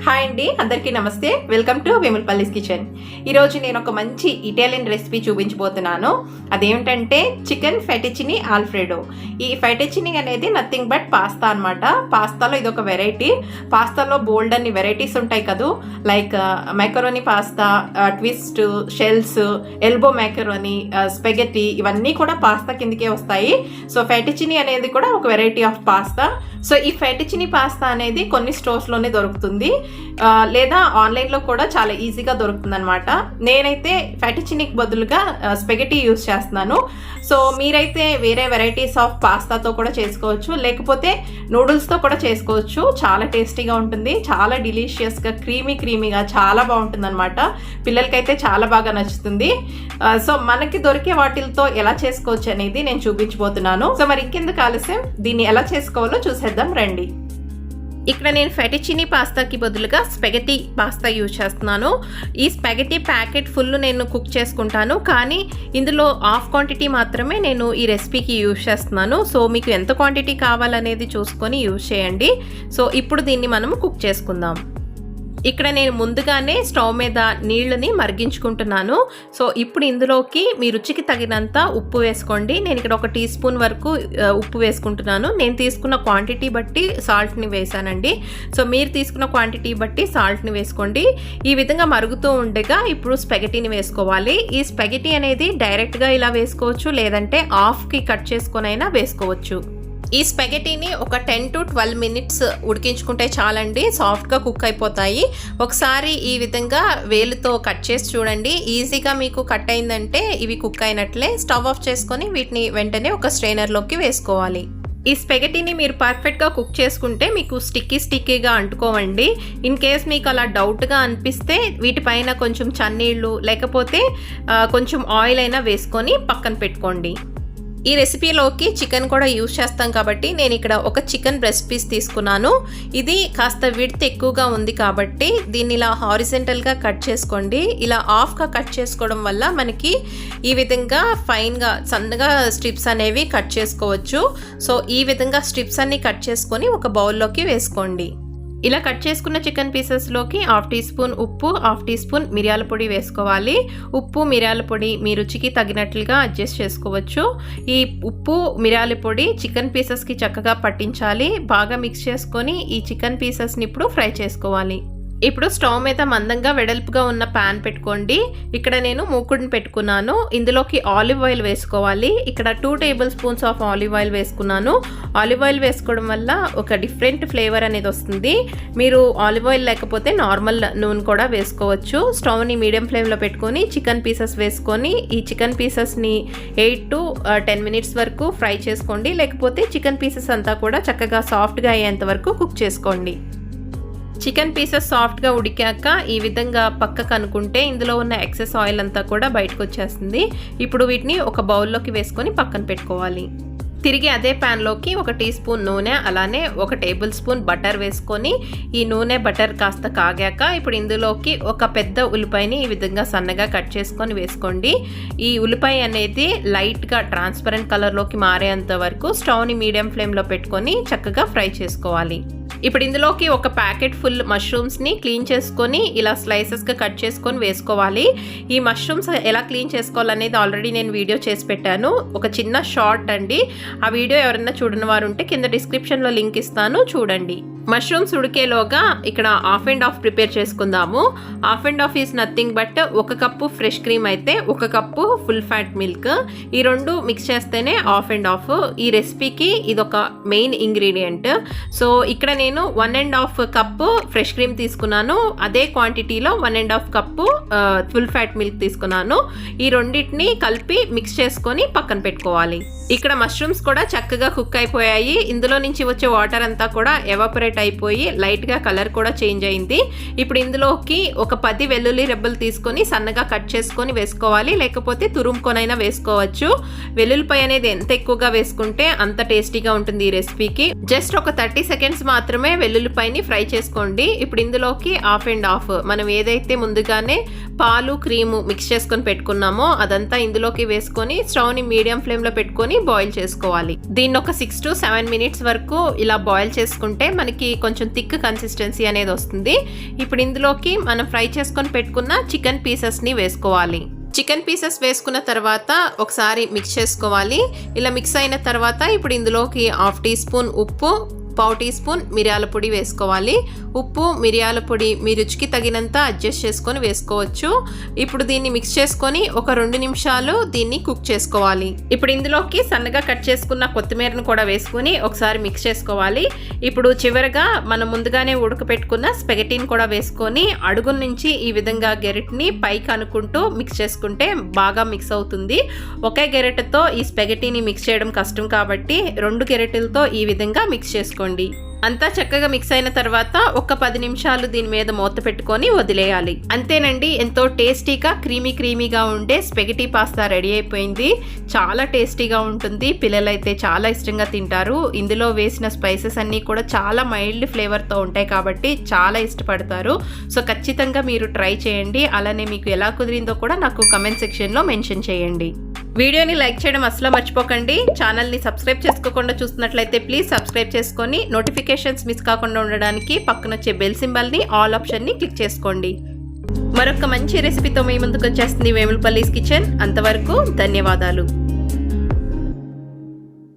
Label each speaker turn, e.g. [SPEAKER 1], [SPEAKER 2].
[SPEAKER 1] Hi అండి, అందరికీ నమస్తే. Welcome to Vemulapalli's kitchen. ఈరోజు నేను ఒక మంచి ఇటాలియన్ రెసిపీ చూపించబోతున్నాను. అదేమిటంటే చికెన్ ఫెటిచిని ఆల్ఫ్రెడో. ఈ ఫెటిచిని అనేది నథింగ్ బట్ పాస్తా అనమాట. పాస్తాలో ఇది ఒక వెరైటీ. పాస్తాలో బోల్డ్ అన్ని వెరైటీస్ ఉంటాయి కదా, like macaroni pasta, twist, shells, elbow macaroni, spaghetti, ఇవన్నీ కూడా పాస్తా కిందకే వస్తాయి. సో ఫెటిచిని అనేది కూడా ఒక వెరైటీ ఆఫ్ పాస్తా. సో ఈ ఫెటిచిని పాస్తా అనేది కొన్ని స్టోర్స్లోనే దొరుకుతుంది, లేదా ఆన్లైన్లో కూడా చాలా ఈజీగా దొరుకుతుంది అనమాట. నేనైతే ఫెటిచినికి బదులుగా స్పెగెటీ యూస్ చేస్తున్నాను. సో మీరైతే వేరే వెరైటీస్ ఆఫ్ పాస్తాతో కూడా చేసుకోవచ్చు, లేకపోతే నూడిల్స్తో కూడా చేసుకోవచ్చు. చాలా టేస్టీగా ఉంటుంది, చాలా డిలీషియస్గా క్రీమీగా చాలా బాగుంటుంది అనమాట. పిల్లలకైతే చాలా బాగా నచ్చుతుంది. సో మనకి దొరికే వాటితో ఎలా చేసుకోవచ్చు అనేది నేను చూపించబోతున్నాను. సో మరి ఇంకెందుకు ఆలస్యం, దీన్ని ఎలా చేసుకోవాలో చూసేద్దాం రండి. ఇక్కడ నేను ఫెటిచిని పాస్తాకి బదులుగా స్పెగెటీ పాస్తా యూజ్ చేస్తున్నాను. ఈ స్పెగెటీ ప్యాకెట్ ఫుల్ నేను కుక్ చేసుకుంటాను, కానీ ఇందులో హాఫ్ క్వాంటిటీ మాత్రమే నేను ఈ రెసిపీకి యూజ్ చేస్తున్నాను. సో మీకు ఎంత క్వాంటిటీ కావాలనేది చూసుకొని యూజ్ చేయండి. సో ఇప్పుడు దీన్ని మనము కుక్ చేసుకుందాం. ఇక్కడ నేను ముందుగానే స్టవ్ మీద నీళ్ళని మరిగించుకుంటున్నాను. సో ఇప్పుడు ఇందులోకి మీ రుచికి తగినంత ఉప్పు వేసుకోండి. నేను ఇక్కడ 1 టీ స్పూన్ వరకు ఉప్పు వేసుకుంటున్నాను. నేను తీసుకున్న క్వాంటిటీ బట్టి సాల్ట్ని వేసానండి. సో మీరు తీసుకున్న క్వాంటిటీ బట్టి సాల్ట్ని వేసుకోండి. ఈ విధంగా మరుగుతూ ఉండగా ఇప్పుడు స్పెగెటీని వేసుకోవాలి. ఈ స్పెగెటీ అనేది డైరెక్ట్గా ఇలా వేసుకోవచ్చు, లేదంటే హాఫ్కి కట్ చేసుకొని అయినా వేసుకోవచ్చు. ఈ స్పెగెటీని ఒక 10 to 12 మినిట్స్ ఉడికించుకుంటే చాలండి, సాఫ్ట్గా కుక్ అయిపోతాయి. ఒకసారి ఈ విధంగా వేలుతో కట్ చేసి చూడండి. ఈజీగా మీకు కట్ అయిందంటే ఇవి కుక్ అయినట్లే. స్టవ్ ఆఫ్ చేసుకొని వీటిని వెంటనే ఒక స్ట్రైనర్లోకి వేసుకోవాలి. ఈ స్పెగెటీని మీరు పర్ఫెక్ట్గా కుక్ చేసుకుంటే మీకు స్టిక్కీగా అంటుకోవండి. ఇన్ కేస్ మీకు అలా డౌట్గా అనిపిస్తే వీటిపైన కొంచెం చన్నీళ్ళు లేకపోతే కొంచెం ఆయిల్ అయినా వేసుకొని పక్కన పెట్టుకోండి. ఈ రెసిపీలోకి చికెన్ కూడా యూజ్ చేస్తాం కాబట్టి నేను ఇక్కడ ఒక చికెన్ బ్రెస్ట్ పీస్ తీసుకున్నాను. ఇది కాస్త విడ్త్ ఎక్కువగా ఉంది కాబట్టి దీన్ని ఇలా హారిజెంటల్గా కట్ చేసుకోండి. ఇలా హాఫ్గా కట్ చేసుకోవడం వల్ల మనకి ఈ విధంగా ఫైన్గా సన్నగా స్ట్రిప్స్ అనేవి కట్ చేసుకోవచ్చు. సో ఈ విధంగా స్ట్రిప్స్ అన్ని కట్ చేసుకొని ఒక బౌల్లోకి వేసుకోండి. ఇలా కట్ చేసుకున్న చికెన్ పీసెస్లోకి 1/2 టీ స్పూన్ ఉప్పు, 1/2 టీ స్పూన్ మిరియాల పొడి వేసుకోవాలి. ఉప్పు మిరియాల పొడి మీ రుచికి తగినట్లుగా అడ్జస్ట్ చేసుకోవచ్చు. ఈ ఉప్పు మిరియాల పొడి చికెన్ పీసెస్కి చక్కగా పట్టించాలి. బాగా మిక్స్ చేసుకొని ఈ చికెన్ పీసెస్ని ఇప్పుడు ఫ్రై చేసుకోవాలి. ఇప్పుడు స్టవ్ మీద మందంగా వెడల్పుగా ఉన్న ప్యాన్ పెట్టుకోండి. ఇక్కడ నేను మూకుడిని పెట్టుకున్నాను. ఇందులోకి ఆలివ్ ఆయిల్ వేసుకోవాలి. ఇక్కడ 2 table spoons of olive oil వేసుకున్నాను. ఆలివ్ ఆయిల్ వేసుకోవడం వల్ల ఒక డిఫరెంట్ ఫ్లేవర్ అనేది వస్తుంది. మీరు ఆలివ్ ఆయిల్ లేకపోతే నార్మల్ నూనె కూడా వేసుకోవచ్చు. స్టవ్ని మీడియం ఫ్లేమ్లో పెట్టుకొని చికెన్ పీసెస్ వేసుకొని ఈ చికెన్ పీసెస్ని 8 to 10 మినిట్స్ వరకు ఫ్రై చేసుకోండి. లేకపోతే చికెన్ పీసెస్ అంతా కూడా చక్కగా సాఫ్ట్గా అయ్యేంత వరకు కుక్ చేసుకోండి. చికెన్ పీసెస్ సాఫ్ట్గా ఉడికాక ఈ విధంగా పక్కకు అనుకుంటే ఇందులో ఉన్న ఎక్సెస్ ఆయిల్ అంతా కూడా బయటకు వచ్చేస్తుంది. ఇప్పుడు వీటిని ఒక బౌల్లోకి వేసుకొని పక్కన పెట్టుకోవాలి. తిరిగి అదే ప్యాన్లోకి 1 టీ స్పూన్ నూనె, అలానే 1 టేబుల్ స్పూన్ బటర్ వేసుకొని ఈ నూనె బటర్ కాస్త కాగాక ఇప్పుడు ఇందులోకి ఒక పెద్ద ఉల్లిపాయని ఈ విధంగా సన్నగా కట్ చేసుకొని వేసుకోండి. ఈ ఉల్లిపాయ అనేది లైట్గా ట్రాన్స్పరెంట్ కలర్లోకి మారేంత వరకు స్టవ్ని మీడియం ఫ్లేమ్లో పెట్టుకొని చక్కగా ఫ్రై చేసుకోవాలి. ఇప్పుడు ఇందులోకి ఒక ప్యాకెట్ ఫుల్ మష్రూమ్స్ని క్లీన్ చేసుకొని ఇలా స్లైసెస్గా కట్ చేసుకొని వేసుకోవాలి. ఈ మష్రూమ్స్ ఎలా క్లీన్ చేసుకోవాలనేది ఆల్రెడీ నేను వీడియో చేసి పెట్టాను, ఒక చిన్న షార్ట్ అండి. ఆ వీడియో ఎవరైనా చూడని వారు ఉంటే కింద డిస్క్రిప్షన్లో లింక్ ఇస్తాను, చూడండి. మష్రూమ్స్ ఉడికేలోగా ఇక్కడ 1/2 ప్రిపేర్ చేసుకుందాము. 1/2 is nothing but 1 cup fresh cream అయితే 1 కప్పు ఫుల్ ఫ్యాట్ మిల్క్. ఈ 2 మిక్స్ చేస్తేనే 1/2. ఈ రెసిపీకి ఇదొక మెయిన్ ఇంగ్రీడియంట్. సో ఇక్కడ నేను 1.5 కప్పు ఫ్రెష్ క్రీమ్ తీసుకున్నాను. అదే క్వాంటిటీలో 1.5 కప్పు ఫుల్ ఫ్యాట్ మిల్క్ తీసుకున్నాను. ఈ రెండింటిని కలిపి మిక్స్ చేసుకొని పక్కన పెట్టుకోవాలి. ఇక్కడ మష్రూమ్స్ కూడా చక్కగా కుక్ అయిపోయాయి. ఇందులో నుంచి వచ్చే వాటర్ అంతా కూడా ఎవాపరేట్ అయిపోయి లైట్గా కలర్ కూడా చేంజ్ అయింది. ఇప్పుడు ఇందులోకి ఒక 10 వెల్లుల్లి రెబ్బలు తీసుకొని సన్నగా కట్ చేసుకొని వేసుకోవాలి, లేకపోతే తురుముకొనైనా వేసుకోవచ్చు. వెల్లుల్లిపాయ అనేది ఎంత ఎక్కువగా వేసుకుంటే అంత టేస్టీగా ఉంటుంది ఈ రెసిపీకి. జస్ట్ ఒక 30 సెకండ్స్ మాత్రమే వెల్లుల్లిపాయని ఫ్రై చేసుకోండి. ఇప్పుడు ఇందులోకి 1/2 మనం ఏదైతే ముందుగానే పాలు క్రీము మిక్స్ చేసుకొని పెట్టుకున్నామో అదంతా ఇందులోకి వేసుకొని స్టవ్ని మీడియం ఫ్లేమ్లో పెట్టుకొని బాయిల్ చేసుకోవాలి. దీన్ని ఒక 6 to 7 మినిట్స్ వరకు ఇలా బాయిల్ చేసుకుంటే మనకి మనకి కొంచెం థిక్ కన్సిస్టెన్సీ అనేది వస్తుంది. ఇప్పుడు ఇందులోకి మనం ఫ్రై చేసుకొని పెట్టుకున్న చికెన్ పీసెస్ని వేసుకోవాలి. చికెన్ పీసెస్ వేసుకున్న తర్వాత ఒకసారి మిక్స్ చేసుకోవాలి. ఇలా మిక్స్ అయిన తర్వాత ఇప్పుడు ఇందులోకి 1/2 టీ స్పూన్ ఉప్పు, 1/4 టీ స్పూన్ మిరియాల పొడి వేసుకోవాలి. ఉప్పు, మిరియాల పొడి మీ రుచికి తగినంత అడ్జస్ట్ చేసుకొని వేసుకోవచ్చు. ఇప్పుడు దీన్ని మిక్స్ చేసుకొని ఒక 2 నిమిషాలు దీన్ని కుక్ చేసుకోవాలి. ఇప్పుడు ఇందులోకి సన్నగా కట్ చేసుకున్న కొత్తిమీరను కూడా వేసుకొని ఒకసారి మిక్స్ చేసుకోవాలి. ఇప్పుడు చివరగా మనం ముందుగానే ఉడకపెట్టుకున్న స్పెగటీని కూడా వేసుకొని అడుగు నుంచి ఈ విధంగా గెరెట్ని పైకి అనుకుంటూ మిక్స్ చేసుకుంటే బాగా మిక్స్ అవుతుంది. ఒకే గెరెట్తో ఈ స్పెగటీని మిక్స్ చేయడం కష్టం కాబట్టి 2 గెరెట్లతో ఈ విధంగా మిక్స్ చేసుకోండి. అంతా చక్కగా మిక్స్ అయిన తర్వాత ఒక 10 నిమిషాలు దీని మీద మూత పెట్టుకొని వదిలేయాలి. అంతేనండి, ఎంతో టేస్టీగా క్రీమీగా ఉండే స్పెగటీ పాస్తా రెడీ అయిపోయింది. చాలా టేస్టీగా ఉంటుంది. పిల్లలైతే చాలా ఇష్టంగా తింటారు. ఇందులో వేసిన స్పైసెస్ అన్నీ కూడా చాలా మైల్డ్ ఫ్లేవర్తో ఉంటాయి కాబట్టి చాలా ఇష్టపడతారు. సో ఖచ్చితంగా మీరు ట్రై చేయండి. అలానే మీకు ఎలా కుదిరిందో కూడా నాకు కమెంట్ సెక్షన్లో మెన్షన్ చేయండి. వీడియోని లైక్ చేయడం అసలు మర్చిపోకండి. ఛానల్ని సబ్స్క్రైబ్ చేసుకోకుండా చూస్తున్నట్లయితే ప్లీజ్ సబ్స్క్రైబ్ చేసుకొని నోటిఫికేషన్స్ మిస్ కాకుండా ఉండడానికి పక్కన వచ్చే బెల్ సింబల్ని ఆల్ ఆప్షన్ని క్లిక్ చేసుకోండి. మరొక మంచి రెసిపీతో మీ ముందుకు వచ్చేస్తుంది వేములపల్లీస్ కిచెన్. అంతవరకు ధన్యవాదాలు.